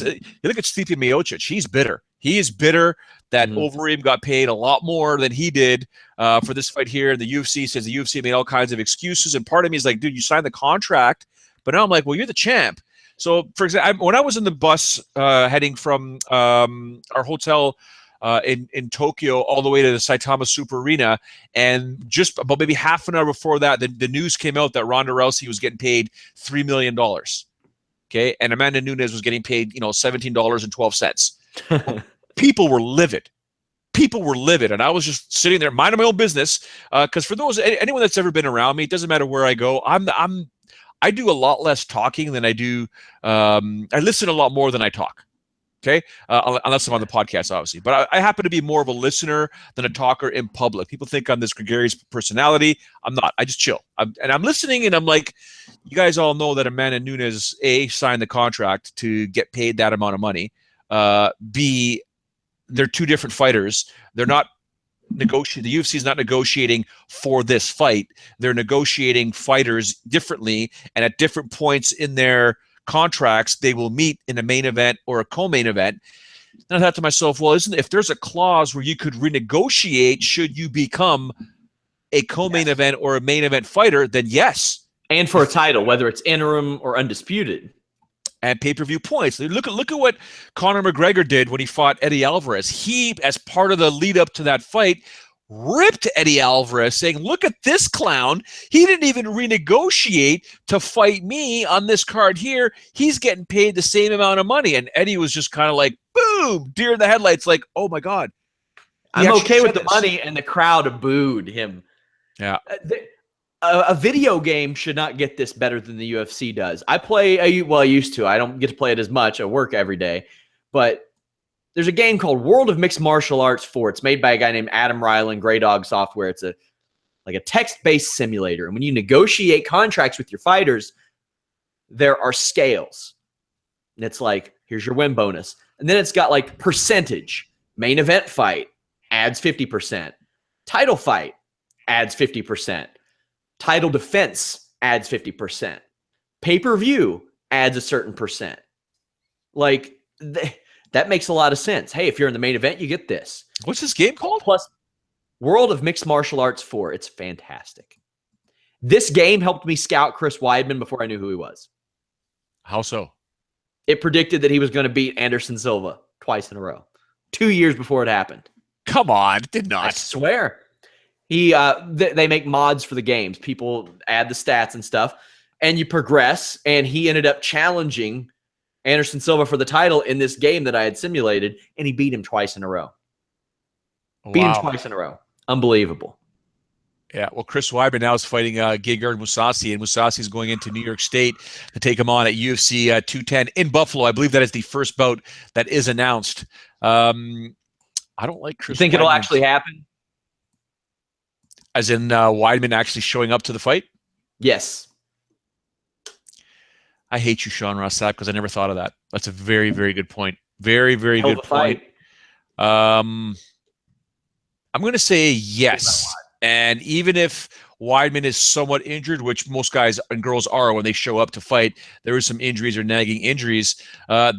look at Stipe Miocic, he's bitter. He is bitter that Overeem got paid a lot more than he did for this fight here. The UFC says the UFC made all kinds of excuses. And part of me is like, dude, you signed the contract. But now I'm like, well, you're the champ. So, for example, when I was in the bus heading from our hotel in Tokyo all the way to the Saitama Super Arena, and just about maybe half an hour before that, the news came out that Ronda Rousey was getting paid $3 million. Okay, and Amanda Nunes was getting paid, $17.12. People were livid. People were livid, and I was just sitting there minding my own business. Because for anyone that's ever been around me, it doesn't matter where I go. I do a lot less talking than I do. I listen a lot more than I talk. Okay, unless I'm on the podcast, obviously. But I happen to be more of a listener than a talker in public. People think I'm this gregarious personality. I'm not. I just chill. I'm listening, and I'm like, you guys all know that Amanda Nunes, A, signed the contract to get paid that amount of money. B, they're two different fighters. They're not negotiating. The UFC is not negotiating for this fight. They're negotiating fighters differently, and at different points in their contracts, they will meet in a main event or a co-main event. And I thought to myself, well, if there's a clause where you could renegotiate should you become a co-main event or a main event fighter, then yes. And for a title, whether it's interim or undisputed. And pay-per-view points. Look at what Conor McGregor did when he fought Eddie Alvarez. He, as part of the lead up to that fight, ripped Eddie Alvarez, saying, look at this clown. He didn't even renegotiate to fight me on this card here. He's getting paid the same amount of money. And Eddie was just kind of like, boom, deer in the headlights, like, oh my God. I'm okay with the money, and the crowd booed him. Yeah. A video game should not get this better than the UFC does. I used to. I don't get to play it as much. I work every day. But there's a game called World of Mixed Martial Arts 4. It's made by a guy named Adam Ryland, Grey Dog Software. It's a text-based simulator. And when you negotiate contracts with your fighters, there are scales. And it's like, here's your win bonus. And then it's got like percentage. Main event fight adds 50%. Title fight adds 50%. Title defense adds 50%. Pay-per-view adds a certain percent. Like, that makes a lot of sense. Hey, if you're in the main event, you get this. What's this game called? Plus, World of Mixed Martial Arts 4. It's fantastic. This game helped me scout Chris Weidman before I knew who he was. How so? It predicted that he was going to beat Anderson Silva twice in a row. 2 years before it happened. Come on, it did not. I swear. They make mods for the games. People add the stats and stuff, and you progress. And he ended up challenging Anderson Silva for the title in this game that I had simulated, and he beat him twice in a row. Wow. Beat him twice in a row. Unbelievable. Yeah, well, Chris Weidman now is fighting Gegard Mousasi, and Mousasi is going into New York State to take him on at UFC 210 in Buffalo. I believe that is the first bout that is announced. I don't like Chris. You think it'll actually happen? As in Weidman actually showing up to the fight? Yes. I hate you, Sean Ross Sapp, because I never thought of that. That's a very, very good point. Very, very good point. I'm going to say yes. And even if Weidman is somewhat injured, which most guys and girls are when they show up to fight, there is some injuries or nagging injuries.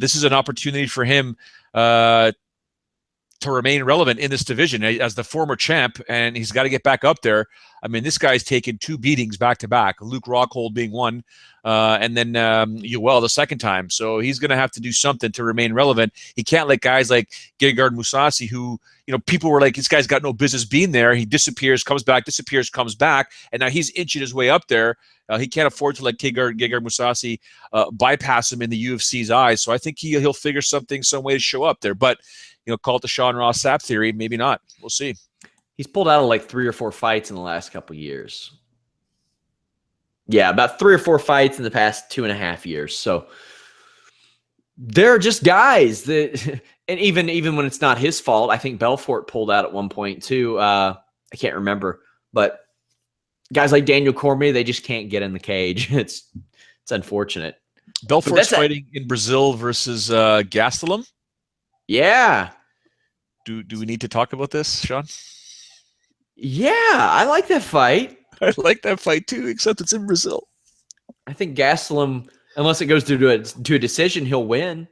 This is an opportunity for him to remain relevant in this division as the former champ, and he's got to get back up there I mean, this guy's taken 2 beatings back to back, Luke Rockhold being one, and then Yoel the second time. So he's going to have to do something to remain relevant. He can't let guys like Gegard Mousasi, who, people were like, this guy's got no business being there. He disappears, comes back, disappears, comes back, and now he's inching his way up there. He can't afford to let Gegard Mousasi bypass him in the UFC's eyes. So I think he'll figure some way to show up there. But, call it the Sean Ross Sapp theory. Maybe not. We'll see. He's pulled out of like 3 or 4 fights in the last couple of years. Yeah, about 3 or 4 fights in the past 2.5 years. So they're just guys that, and even when it's not his fault, I think Belfort pulled out at one point too. I can't remember, but guys like Daniel Cormier, they just can't get in the cage. It's unfortunate. Belfort's fighting in Brazil versus Gastelum. Yeah. Do we need to talk about this, Sean? Yeah, I like that fight. I like that fight too, except it's in Brazil. I think Gastelum, unless it goes to a decision, he'll win.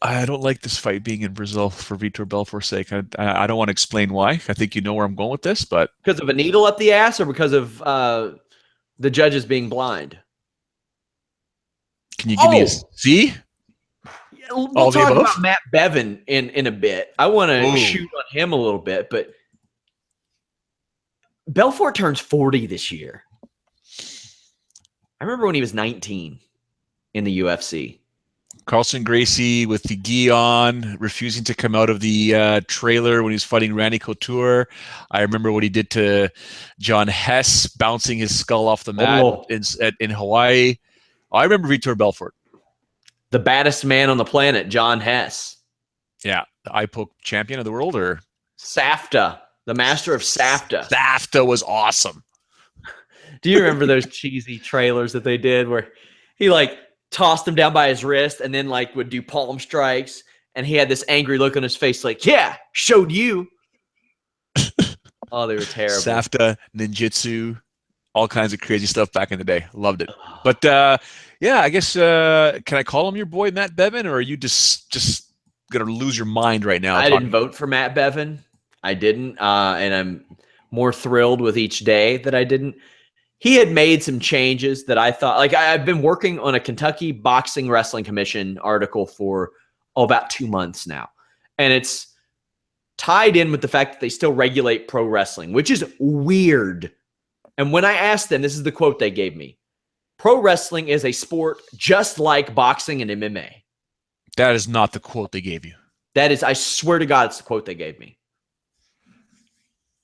I don't like this fight being in Brazil for Vitor Belfort's sake. I don't want to explain why. I think you know where I'm going with this, but because of a needle up the ass or because of the judges being blind? Can you give me a C? We'll talk about Matt Bevin in a bit. I want to shoot on him a little bit, but Belfort turns 40 this year. I remember when he was 19 in the UFC. Carlson Gracie with the gi on, refusing to come out of the trailer when he was fighting Randy Couture. I remember what he did to John Hess, bouncing his skull off the mat in Hawaii. I remember Vitor Belfort. The baddest man on the planet, John Hess. Yeah, the eye poke champion of the world, or SAFTA, the master of SAFTA. SAFTA was awesome. Do you remember those cheesy trailers that they did where he tossed him down by his wrist and then would do palm strikes, and he had this angry look on his face yeah, showed you. Oh, they were terrible. SAFTA, ninjutsu, all kinds of crazy stuff back in the day. Loved it. But yeah, I guess can I call him your boy Matt Bevin, or are you just gonna lose your mind right now? I didn't vote for Matt Bevin. I didn't, and I'm more thrilled with each day that I didn't. He had made some changes that I thought, I've been working on a Kentucky Boxing Wrestling Commission article for about 2 months now. And it's tied in with the fact that they still regulate pro wrestling, which is weird. And when I asked them, this is the quote they gave me: pro wrestling is a sport just like boxing and MMA. That is not the quote they gave you. That is, I swear to God, it's the quote they gave me.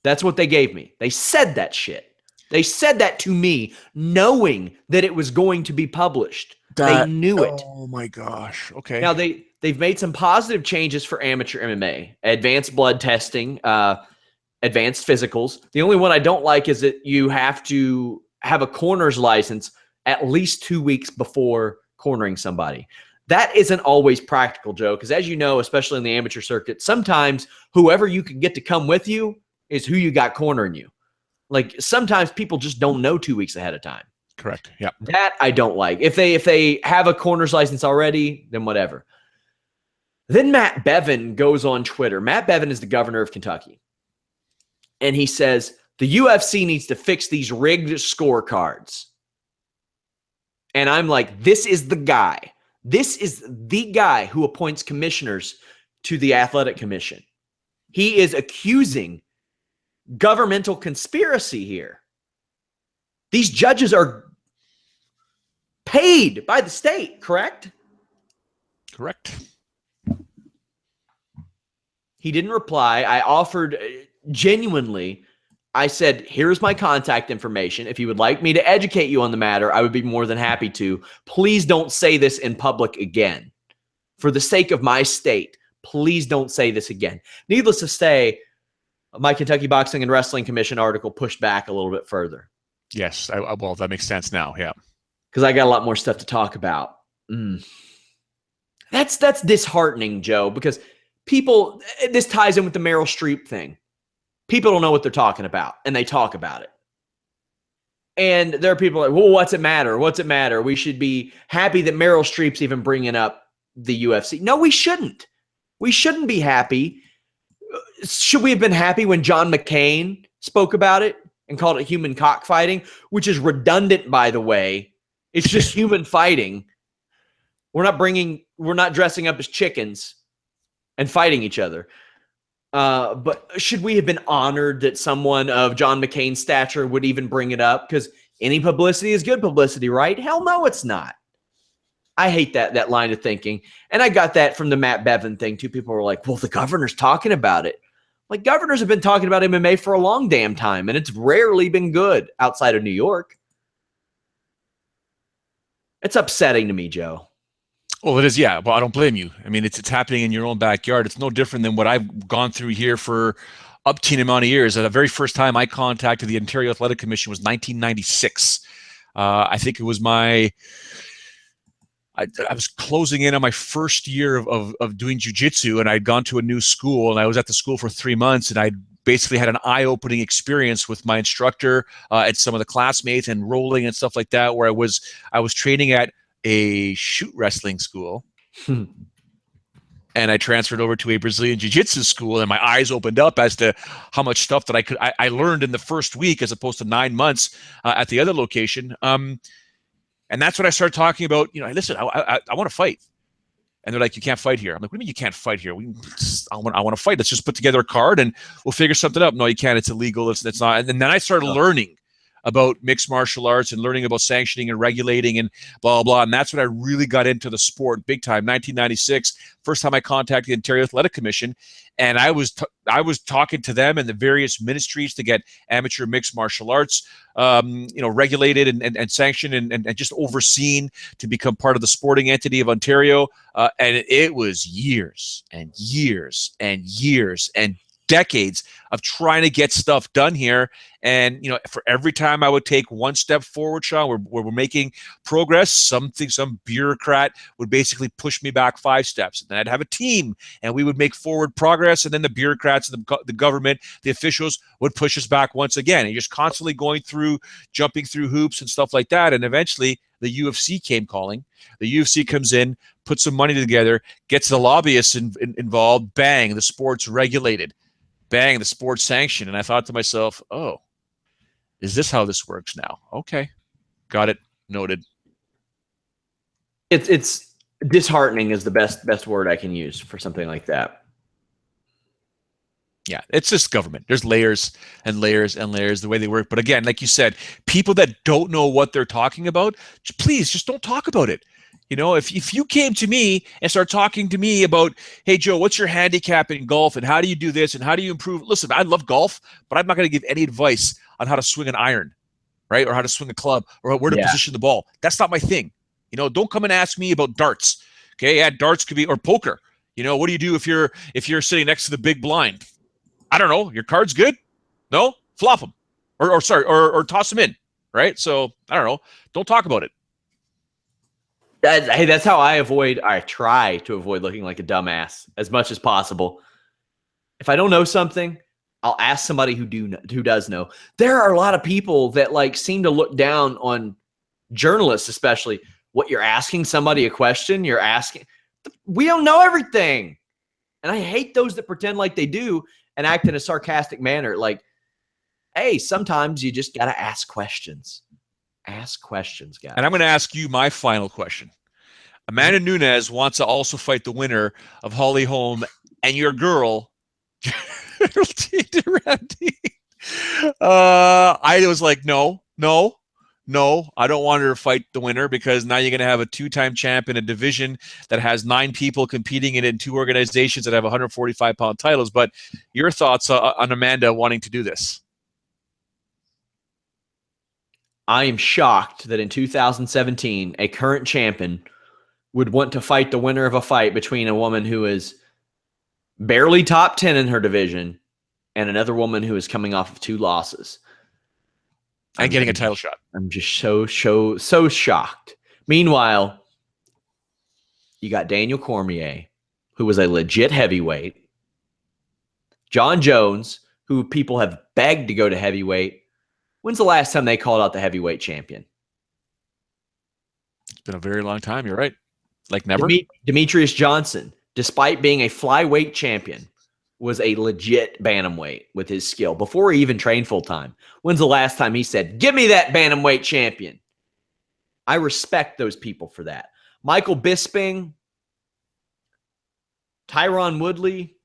That's what they gave me. They said that shit. They said that to me, knowing that it was going to be published. They knew it. Oh my gosh. Okay. Now they've made some positive changes for amateur MMA, advanced blood testing, advanced physicals. The only one I don't like is that you have to have a corner's license at least 2 weeks before cornering somebody. That isn't always practical, Joe, because as you know, especially in the amateur circuit, sometimes whoever you can get to come with you is who you got cornering you. Sometimes people just don't know 2 weeks ahead of time. Correct. Yeah. That I don't like. If they have a corner's license already, then whatever. Then Matt Bevin goes on Twitter. Matt Bevin is the governor of Kentucky. And he says, the UFC needs to fix these rigged scorecards. And I'm like, this is the guy. This is the guy who appoints commissioners to the athletic commission. He is accusing governmental conspiracy here. These judges are paid by the state, correct? Correct. He didn't reply. I offered genuinely, I said, here's my contact information. If you would like me to educate you on the matter, I would be more than happy to. Please don't say this in public again. For the sake of my state, please don't say this again. Needless to say, my Kentucky Boxing and Wrestling Commission article pushed back a little bit further. Yes. Well, that makes sense now. Yeah. Because I got a lot more stuff to talk about. That's disheartening, Joe, because people, this ties in with the Meryl Streep thing. People don't know what they're talking about, and they talk about it. And there are people like, well, what's it matter? What's it matter? We should be happy that Meryl Streep's even bringing up the UFC. No, we shouldn't. We shouldn't be happy. Should we have been happy when John McCain spoke about it and called it human cockfighting, which is redundant, by the way. It's just human fighting. We're not dressing up as chickens and fighting each other. But should we have been honored that someone of John McCain's stature would even bring it up? Because any publicity is good publicity, right? Hell no, it's not. I hate that line of thinking. And I got that from the Matt Bevin thing too. People were like, well, the governor's talking about it. Like, governors have been talking about MMA for a long damn time, and it's rarely been good outside of New York. It's upsetting to me, Joe. Well, it is, yeah. Well, I don't blame you. I mean, it's happening in your own backyard. It's no different than what I've gone through here for up to an amount of years. The very first time I contacted the Ontario Athletic Commission was 1996. I think it was I was closing in on my first year of doing jiu-jitsu, and I'd gone to a new school, and I was at the school for 3 months, and I basically had an eye-opening experience with my instructor and some of the classmates and rolling and stuff like that, where I was training at a shoot wrestling school. And I transferred over to a Brazilian jiu-jitsu school, and my eyes opened up as to how much stuff that I learned in the first week as opposed to 9 months at the other location. And that's when I started talking about, listen, I want to fight. And they're like, you can't fight here. I'm like, what do you mean you can't fight here? I want to fight. Let's just put together a card and we'll figure something out. No, you can't. It's illegal. It's not. And then I started learning about mixed martial arts and learning about sanctioning and regulating and blah, blah. And that's when I really got into the sport big time. 1996, first time I contacted the Ontario Athletic Commission. And I was talking to them and the various ministries to get amateur mixed martial arts, regulated and sanctioned and just overseen to become part of the sporting entity of Ontario. And it was years and years and years and decades of trying to get stuff done here. And, for every time I would take one step forward, Sean, where we're making progress, some bureaucrat would basically push me back 5 steps. And then I'd have a team and we would make forward progress. And then the bureaucrats, the government, the officials would push us back once again. And you're just constantly jumping through hoops and stuff like that. And eventually the UFC came calling. The UFC comes in, puts some money together, gets the lobbyists involved. Bang, the sport's regulated. Bang, the sports sanctioned. And I thought to myself, oh, is this how this works now? Okay. Got it. Noted. It's disheartening is the best word I can use for something like that. Yeah, it's just government. There's layers and layers and layers the way they work. But again, like you said, people that don't know what they're talking about, please just don't talk about it. If you came to me and start talking to me about, hey, Joe, what's your handicap in golf and how do you do this and how do you improve? Listen, I love golf, but I'm not going to give any advice on how to swing an iron, right? Or how to swing a club or where to position the ball. That's not my thing. Don't come and ask me about darts. Okay. Yeah. Darts could be, or poker. What do you do if you're sitting next to the big blind? I don't know. Your card's good. No, flop them or toss them in. Right. So I don't know. Don't talk about it. Hey, that's how I try to avoid looking like a dumbass as much as possible. If I don't know something, I'll ask somebody who does know. There are a lot of people that seem to look down on journalists, especially. What, you're asking somebody a question? You're asking, we don't know everything. And I hate those that pretend like they do and act in a sarcastic manner. Like, hey, sometimes you just got to ask questions. Ask questions, guys. And I'm going to ask you my final question. Amanda Nunes wants to also fight the winner of Holly Holm and your girl, Geraldine Durante. I was like, no, I don't want her to fight the winner because now you're going to have a 2-time champ in a division that has 9 people competing in it in 2 organizations that have 145-pound titles. But your thoughts on Amanda wanting to do this? I am shocked that in 2017, a current champion would want to fight the winner of a fight between a woman who is barely top 10 in her division and another woman who is coming off of 2 losses. And getting a title shot. I'm just so shocked. Meanwhile, you got Daniel Cormier, who was a legit heavyweight. John Jones, who people have begged to go to heavyweight. When's the last time they called out the heavyweight champion? It's been a very long time. You're right. Like never. Demetrius Johnson, despite being a flyweight champion, was a legit bantamweight with his skill before he even trained full time. When's the last time he said, "Give me that bantamweight champion"? I respect those people for that. Michael Bisping, Tyron Woodley,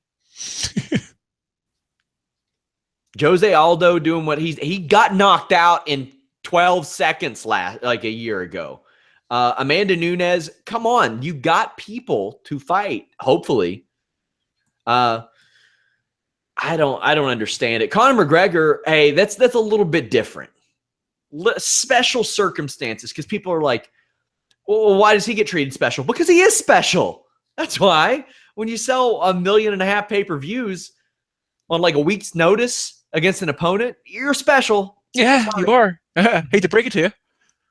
Jose Aldo doing what he got knocked out in 12 seconds like a year ago. Amanda Nunes, come on, you got people to fight. Hopefully, I don't understand it. Conor McGregor, hey, that's a little bit different. Special circumstances, because people are like, well, why does he get treated special? Because he is special. That's why. When you sell 1.5 million pay-per-views on like a week's notice against an opponent, you're special. Yeah, sorry. You are. Hate to break it to you.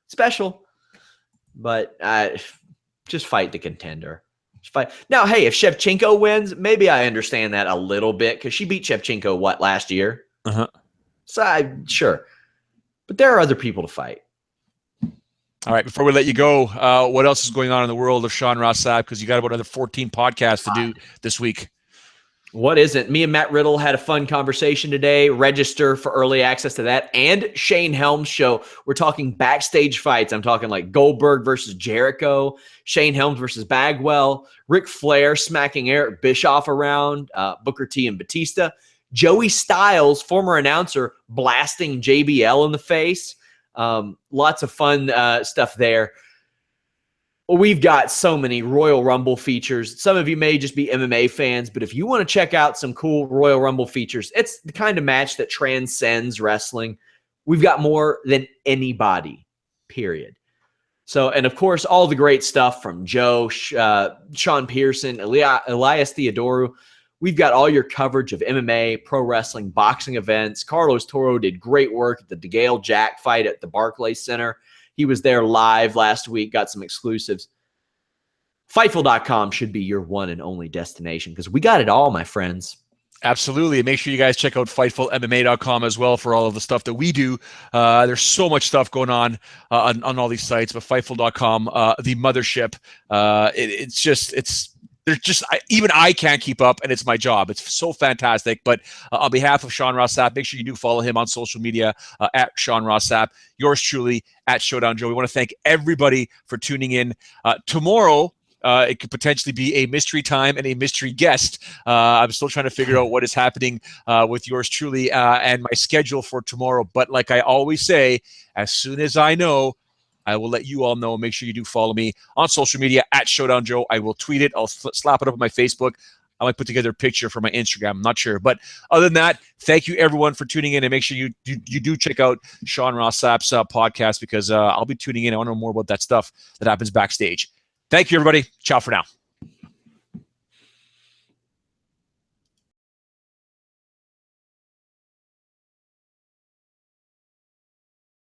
Special. But just fight the contender. Just fight. Now, hey, if Shevchenko wins, maybe I understand that a little bit, because she beat Shevchenko, last year? Uh-huh. So, sure. But there are other people to fight. All right, before we let you go, what else is going on in the world of Sean Ross Sapp? Because you got about another 14 podcasts to do this week. What isn't? Me and Matt Riddle had a fun conversation today. Register for early access to that. And Shane Helms' show. We're talking backstage fights. I'm talking like Goldberg versus Jericho, Shane Helms versus Bagwell, Ric Flair smacking Eric Bischoff around, Booker T and Batista, Joey Styles, former announcer, blasting JBL in the face. Lots of fun stuff there. We've got so many Royal Rumble features. Some of you may just be MMA fans, but if you want to check out some cool Royal Rumble features, it's the kind of match that transcends wrestling. We've got more than anybody, period. So, and of course, all the great stuff from Joe, Sean Pearson, Elias Theodorou. We've got all your coverage of MMA, pro wrestling, boxing events. Carlos Toro did great work at the DeGale Jack fight at the Barclays Center. He was there live last week, got some exclusives. Fightful.com should be your one and only destination, because we got it all, my friends. Absolutely. Make sure you guys check out FightfulMMA.com as well for all of the stuff that we do. There's so much stuff going on all these sites, but Fightful.com, the mothership, even I can't keep up, and it's my job. It's so fantastic. But on behalf of Sean Ross Sapp, make sure you do follow him on social media at Sean Ross Sapp. Yours truly at Showdown Joe. We want to thank everybody for tuning in. Tomorrow, it could potentially be a mystery time and a mystery guest. I'm still trying to figure out what is happening with yours truly and my schedule for tomorrow. But like I always say, as soon as I know, I will let you all know. Make sure you do follow me on social media at Showdown Joe. I will tweet it. I'll slap it up on my Facebook. I might put together a picture for my Instagram. I'm not sure. But other than that, thank you, everyone, for tuning in. And make sure you do check out Sean Ross Sapp's podcast, because I'll be tuning in. I want to know more about that stuff that happens backstage. Thank you, everybody. Ciao for now.